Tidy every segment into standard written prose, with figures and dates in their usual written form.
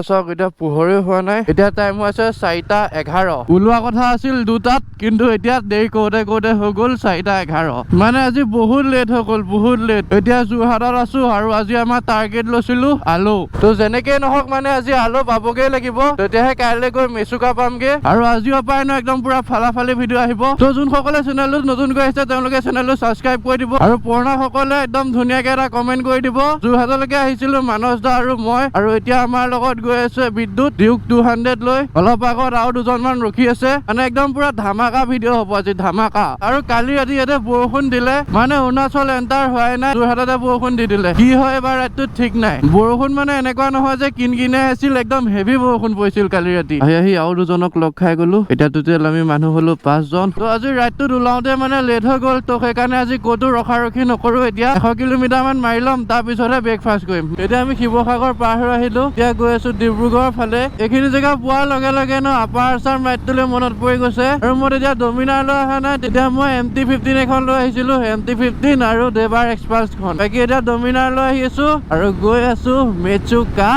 চাওক এতিয়া পোহৰে হোৱা নাই এতিয়া টাইম হৈছে 4:11 ওলোৱা কথা আছিল 2টাত কিন্তু এতিয়া দেৰি কৰোঁতে হৈ গ'ল 4:11 মানে আজি বহুত লেট হৈ গ'ল বহুত লেট এতিয়া যোৰহাটত আছো আৰু আজি আমাৰ টাৰ্গেট লৈছিলো আলু তো যেনেকে নহওক মানে আজি আলু পাবগৈ লাগিব তেতিয়াহে কাইলৈ গৈ মেচুকা পামগে আৰু আজিও পাই ন একদম পুৰা ফালাফালি ভিডিঅ' আহিব তো যোনসকলে চেনেলটো নতুনকৈ আহিছে তেওঁলোকে চেনেলটো ছাবস্ক্ৰাইব কৰি দিব আৰু পুৰণা সকলে একদম ধুনীয়াকে এটা কমেন্ট কৰি দিব যোৰহাটলৈকে আহিছিলো মানস দা আৰু মই আৰু এতিয়া আমাৰ লগত গৈ আছে বিদ্যুৎ ডিউক 200 লৈ অলপ আগত আৰু দুজনমান ৰখি আছে মানে একদম পুৰা ধামাকা ভিডিঅ' হ'ব আজি ধামাকা আৰু কালি ৰাতি ইয়াতে বৰষুণ দিলে মানে অৰুণাচল এণ্টাৰ হোৱাই নাই যোৰহাটতে বৰষুণ দি দিলে কি হয় এবাৰ ৰাতিটো ঠিক নাই বৰষুণ মানে এনেকুৱা নহয় যে কিনকিনে আছিল একদম হেভি বৰষুণ পৰিছিল কালি ৰাতি আহি আৰু দুজনক লগ খাই গলো এতিয়া টোটেল আমি মানুহ হলো 5 জন তো আজি ৰাতিটোত ওলাওঁতে মানে লেট হৈ গ'ল তো সেইকাৰণে আজি ক'তো ৰখি নকৰো এতিয়া 100 কিলোমিটাৰ মান মাৰি ল'ম তাৰপিছতহে ব্ৰেকফাষ্ট কৰিম এতিয়া আমি শিৱসাগৰ পাৰ হৈ আহিলো এতিয়া গৈ আছো ডিব্ৰুগড় ফালে এইখিনি জেগা পোৱাৰ লগে লগে ন আপাৰ আছাম ৰাইডটোলৈ মনত পৰি গৈছে আৰু মই তেতিয়া ডমিনাৰ লৈ অহা নাই তেতিয়া মই MT-15 এখন লৈ আহিছিলো MT-15 আৰু দেবাৰ এক্সপাল্ছখন বাকী এতিয়া ডমিনাৰ লৈ আহি আছো আৰু গৈ আছো মেচুকা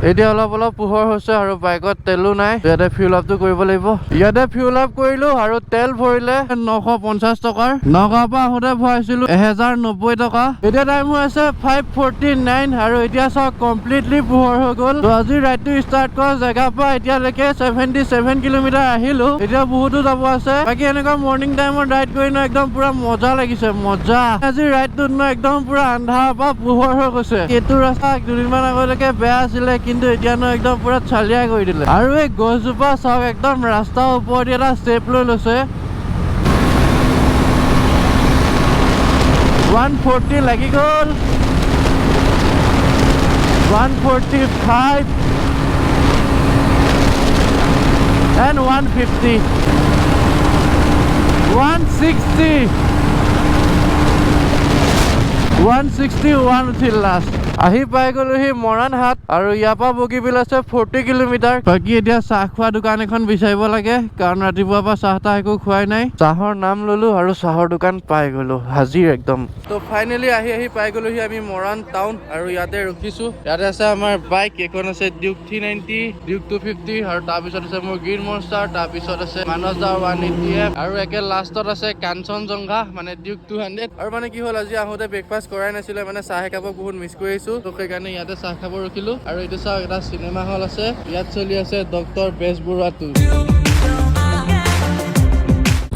এতিয়া অলপ পোহৰ হৈছে আৰু বাইকত তেলো নাই ইয়াতে ফিউল আপটো কৰিব লাগিব ইয়াতে ফিউল আপ কৰিলো আৰু তেল ভৰিলে 950 টকাৰ নগাঁৱৰ পৰা আহোঁতে ভৰাইছিলো 1090 টকা এতিয়া টাইম হৈ আছে 5:49 আৰু এতিয়া চাওক কমপ্লিটলি পোহৰ হৈ গ'ল তো আজি ৰাইডটো ষ্টাৰ্ট কৰা জেগাৰ পৰা এতিয়ালৈকে 77 কিলোমিটাৰ আহিলো এতিয়া বহুতো যাব আছে বাকী এনেকুৱা মৰ্নিং টাইমত ৰাইড কৰি ন একদম পুৰা মজা লাগিছে মজা আজি ৰাইডটোত ন একদম পুৰা আন্ধাৰৰ পৰা পোহৰ হৈ গৈছে এইটো ৰাস্তা দুদিনমান আগলৈকে বেয়া আছিলে কিন্তু এতিয়া ন একদম পুৰা চালিয়া কৰি দিলে আৰু এই গছজোপা চাওক একদম ৰাস্তাৰ ওপৰত এটা ষ্টেপ লৈ লৈছে 140 লাগি গ'ল 145 and 150 160 161 উঠিল লাষ্ট আহি পাই গ'লোহি মৰাণহাট আৰু ইয়াৰ পৰা বগীবিল আছে 40 কিলোমিটাৰ বাকী এতিয়া চাহ খোৱা দোকান এখন বিচাৰিব লাগে কাৰণ ৰাতিপুৱাৰ পৰা চাহ তাহ একো খোৱাই নাই চাহৰ নাম ললো আৰু চাহৰ দোকান পাই গ'লো হাজিৰ একদম তো ফাইনেলি আহি পাই গ'লোহি আমি মৰাণ টাউন আৰু ইয়াতে ৰখিছো ইয়াতে আছে আমাৰ বাইক এখন আছে ডিউক 390 ডিউক 250 আৰু তাৰপিছত আছে মোৰ গ্ৰীণ মনষ্টাৰ তাৰপিছত আছে মানস দা 180 আৰু একে লাষ্টত আছে কাঞ্চনজংঘা মানে ডিউক 200 আৰু মানে কি হ'ল আজি আহোঁতে ব্ৰেকফাষ্ট কৰাই নাছিলে মানে চাহ একাপ বহুত মিছ কৰি আহিছো তো সেইকাৰণে ইয়াতে চাহ খাব ৰখিলো আৰু এইটো চাওক এটা চিনেমা হল আছে ইয়াত চলি আছে ডক্টৰ বেজবৰুৱা 2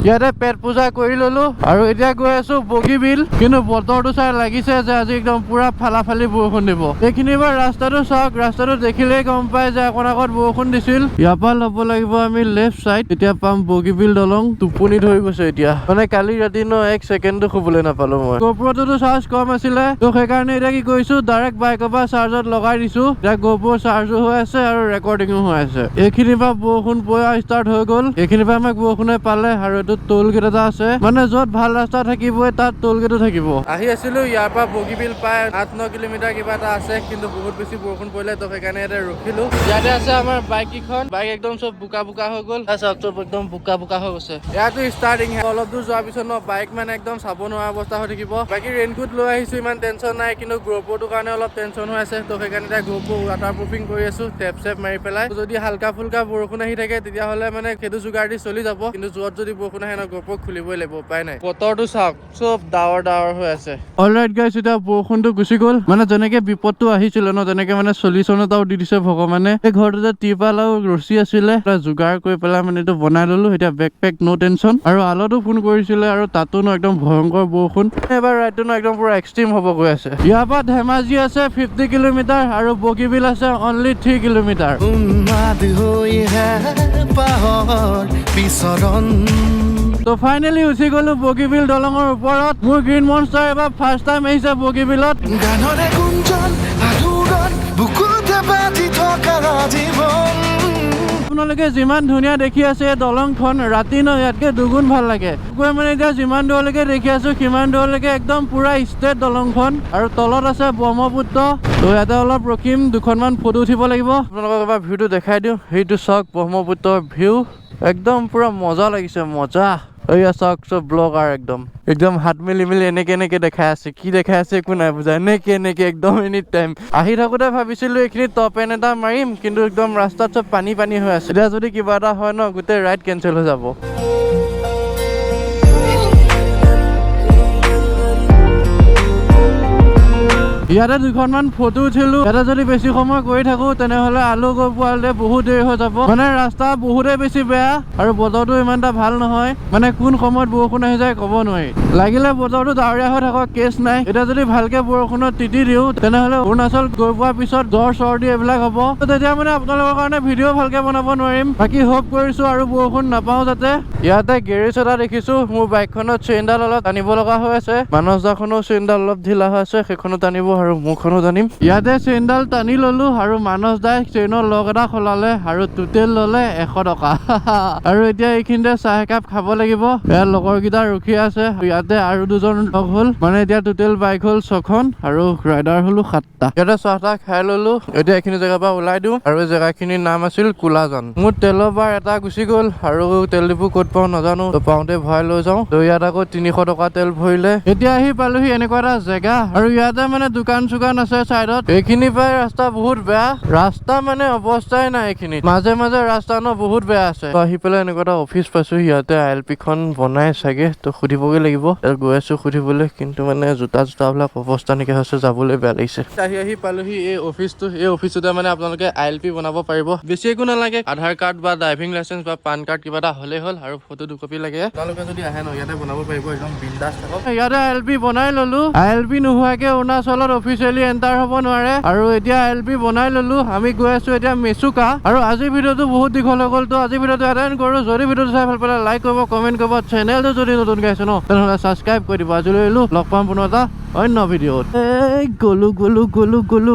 ইয়াতে পেট পূজা কৰি ললো আৰু এতিয়া গৈ আছো বগীবিল কিন্তু বতৰটো চাই লাগিছে যে আজি একদম পুৰা ফালাফালি বৰষুণ দিব এইখিনি বাৰ ৰাস্তাটো চাওক ৰাস্তাটো দেখিলেই গম পাই যে অকণ আগত বৰষুণ দিছিল ইয়াৰ পৰা ল'ব লাগিব আমি লেফ্ট চাইড তেতিয়া পাম বগীবিল দলং টোপনি ধৰি গৈছে এতিয়া মানে কালি ৰাতি ন 1 ছেকেণ্ডো শুবলৈ নাপালো মই গোপ্ৰটোতো চাৰ্জ কম আছিলে তো সেইকাৰণে এতিয়া কি কৰিছো ডাইৰেক্ট বাইকৰ পৰা চাৰ্জত লগাই দিছো এতিয়া গোপ্ৰ চাৰ্জো হৈ আছে আৰু ৰেকৰ্ডিঙো হৈ আছে এইখিনিৰ পৰা বৰষুণ পৰা ষ্টাৰ্ট হৈ গ'ল এইখিনিৰ পৰা আমাক বৰষুণে পালে আৰু টোল গেট এটা আছে মানে য'ত ভাল ৰাস্তা থাকিবই তাত টোল গেটো থাকিব আহি আছিলো ইয়াৰ পৰা বগীবিল প্ৰায় 8-9 কিলোমিটাৰ কিবা এটা আছে কিন্তু বহুত বেছি বৰষুণ পৰিলে তো সেইকাৰণে ইয়াতে ৰখিলো ইয়াতে আছে আমাৰ বাইক কেইখন বাইক একদম চব বোকা হৈ গ'ল চব একদম বোকা হৈ গৈছে ইয়াতো ষ্টাৰ্টিং অলপ দূৰ যোৱাৰ পিছত ন বাইক মানে একদম চাব নোৱাৰা অৱস্থা হৈ থাকিব বাকী ৰেইনকোট লৈ আহিছো ইমান টেনচন নাই কিন্তু গ্ৰোপৰটোৰ কাৰণে অলপ টেনচন হৈ আছে তো সেইকাৰণে এতিয়া গ্ৰোপৰ ৱাটাৰ প্ৰুফিং কৰি আছো টেপ মাৰি পেলাই যদি হালকা ফুলকা বৰষুণ আহি থাকে তেতিয়াহ'লে মানে সেইটো যোগাৰ দি চলি যাব কিন্তু যোৱাত যদি বৰষুণ আহে গোপক খুলিবই লাগিব উপায় নাই বতৰটো চাওক চব ডাৱৰ হৈ আছে অলৰাইট গাইছ এতিয়া বৰষুণটো গুচি গ'ল মানে যেনেকে বিপদটো আহিছিলে ন তেনেকে মানে সলিউশ্যন এটাও দি দিছে ভগৱানে এই ঘৰটোতে ত্ৰিপাল আৰু ৰছী আছিলে যোগাৰ কৰি পেলাই মানে এইটো বনাই ললো এতিয়া বেকপেক ন' টেনচন আৰু আলতো ফোন কৰিছিলে আৰু তাতো ন একদম ভয়ংকৰ বৰষুণ এবাৰ ৰাইডটো ন একদম পুৰা এক্সট্ৰিম হ'ব গৈ আছে ইয়াৰ পৰা ধেমাজি আছে 50 কিলোমিটাৰ আৰু বগীবিল আছে অনলি 3 কিলোমিটাৰ তো ফাইনেলি উঠি গলো বগীবিল দলঙৰ ওপৰত মোৰ গ্ৰীণ মনষ্টাৰ এবাৰ ফাৰ্ষ্ট টাইম আহিছে বগীবিলত আপোনালোকে যিমান ধুনীয়া দেখি আছে এই দলংখন ৰাতি ন ইয়াতকে দুগুণ ভাল লাগে মানে এতিয়া যিমান দূৰলৈকে দেখি আছো সিমান দূৰলৈকে একদম পুৰা ষ্টেট দলংখন আৰু তলত আছে ব্ৰহ্মপুত্ৰ তো ইয়াতে অলপ ৰখিম দুখনমান ফটো উঠিব লাগিব আপোনালোকক এবাৰ ভিউটো দেখাই দিওঁ সেইটো চাওক ব্ৰহ্মপুত্ৰৰ ভিউ একদম পুৰা মজা লাগিছে মজা এইয়া চাওক চব ব্লগাৰ একদম হাত মেলি এনেকে দেখাই আছে, কি দেখাই আছে একো নাই বুজা, এনেকে একদম এনি টাইম। আহি থাকোতে ভাবিছিলো এইখিনি টপ এণ্ড এটা মাৰিম, কিন্তু একদম ৰাস্তাত চব পানী হৈ আছে। এতিয়া যদি কিবা এটা হয় ন, গোটেই ৰাইড কেঞ্চেল হৈ যাব। ইয়াতে দুখনমান ফটো উঠিলো। ইয়াতে যদি বেছি সময় কৰি থাকো তেনেহলে আলু গৈ পোৱালে বহুত দেৰি হৈ যাব। মানে ৰাস্তা বহুতেই বেছি বেয়া আৰু বতৰটো ইমান এটা ভাল নহয়। মানে কোন সময়ত বৰষুণ আহি যায় ক'ব নোৱাৰি। লাগিলে বতৰটো ডাৱৰীয়া হৈ থাকক, কেছ নাই। এতিয়া যদি ভালকে বৰষুণত তিতি দিওঁ তেনেহলে অৰুণাচল গৈ পোৱাৰ পিছত জ্বৰ চৰ্দি এইবিলাক হ'ব। তেতিয়া মানে আপোনালোকৰ কাৰণে ভিডিঅ' ভালকে বনাব নোৱাৰিম। বাকী হোপ কৰিছো আৰু বৰষুণ নাপাওঁ যাতে। ইয়াতে গেৰেজ এটা দেখিছো, মোৰ বাইকখনত চেইনডাল অলপ টানিব লগা হৈ আছে। মানস দাখনো চেইনডাল অলপ ঢিলা হৈ আছে, সেইখনো টানিব আৰু মোৰখনো টানিম। ইয়াতে চেইনডাল টানি ললো আৰু মানস দাই চেইনৰ লগ এটা খোলালে আৰু টোটেল ললে 100 টকা। আৰু এতিয়া এইখিনিতে চাহ একাপ খাব লাগিব। ইয়াৰ লগৰ কেইটা ৰখি আছে। ইয়াতে আৰু দুজন লগ হ'ল, মানে এতিয়া টোটেল বাইক হ'ল 6খন আৰু ৰাইডাৰ হলো 7টা। ইয়াতে চাহ তাহ খাই ললো। এতিয়া এইখিনি জেগাৰ পৰা ওলাই দিওঁ আৰু জেগাখিনিৰ নাম আছিল কোলাজান। মোৰ তেলৰ বাৰ এটা গুচি গ'ল আৰু তেল ডিপু ক'ত পাওঁ নাজানো, তো পাওঁতে ভৰাই লৈ যাওঁ। তো ইয়াত আকৌ 300 টকা তেল ভৰিলে। এতিয়া আহি পালোহি এনেকুৱা এটা জেগা, আৰু ইয়াতে মানে দোকান চোকান আছে চাইডত। এইখিনি পৰাই ৰাস্তা বহুত বেয়া, ৰাস্তা মানে অৱস্থাই নাই এইখিনিত। মাজে ৰাস্তা ন বহুত বেয়া আছে। তো আহি পেলাই এনেকুৱা এটা অফিচ পাইছো, ইয়াতে ILP খন বনাই চাগে, তো সুধিবগৈ লাগিব। গৈ আছো সুধিবলৈ, কিন্তু মানে জোতা বিলাক অৱস্থা নাইকিয়া হৈছে, যাবলৈ বেয়া লাগিছে। আহি পালোহি এই অফিচটো। এই অফিচটোতে মানে আপোনালোকে ILP বনাব পাৰিব। বেছি একো নালাগে, আধাৰ কাৰ্ড বা ড্ৰাইভিং লাইচেন্স বা পান কাৰ্ড কিবা এটা হ'লেই হ'ল, আৰু ফটো 2 কপি লাগে। আপোনালোকে যদি আহে ন, ইয়াতে বনাব পাৰিব, একদম বিন্দাছ থাকক। ইয়াতে ILP বনাই ললো। ILP নোহোৱাকে অৰুণাচলত অফিচিয়েলি এণ্টাৰ হ'ব নোৱাৰে, আৰু এতিয়া ILP বনাই ললো। আমি গৈ আছো এতিয়া মেচুকা। আৰু আজিৰ ভিডিঅ'টো বহুত দীঘল হৈ গ'ল, তো আজি ভিডিঅ'টো এটেণ্ড কৰো। যদি ভিডিঅ'টো চাই ভাল পালে লাইক কৰিব, কমেণ্ট কৰিব। চেনেলটো যদি নতুনকৈ আছে ন, তেনেহ'লে ছাবস্ক্ৰাইব কৰি দিব। আজিলৈ লগ পাম পুনৰ এটা অন্য ভিডিঅ'ত। গ'লো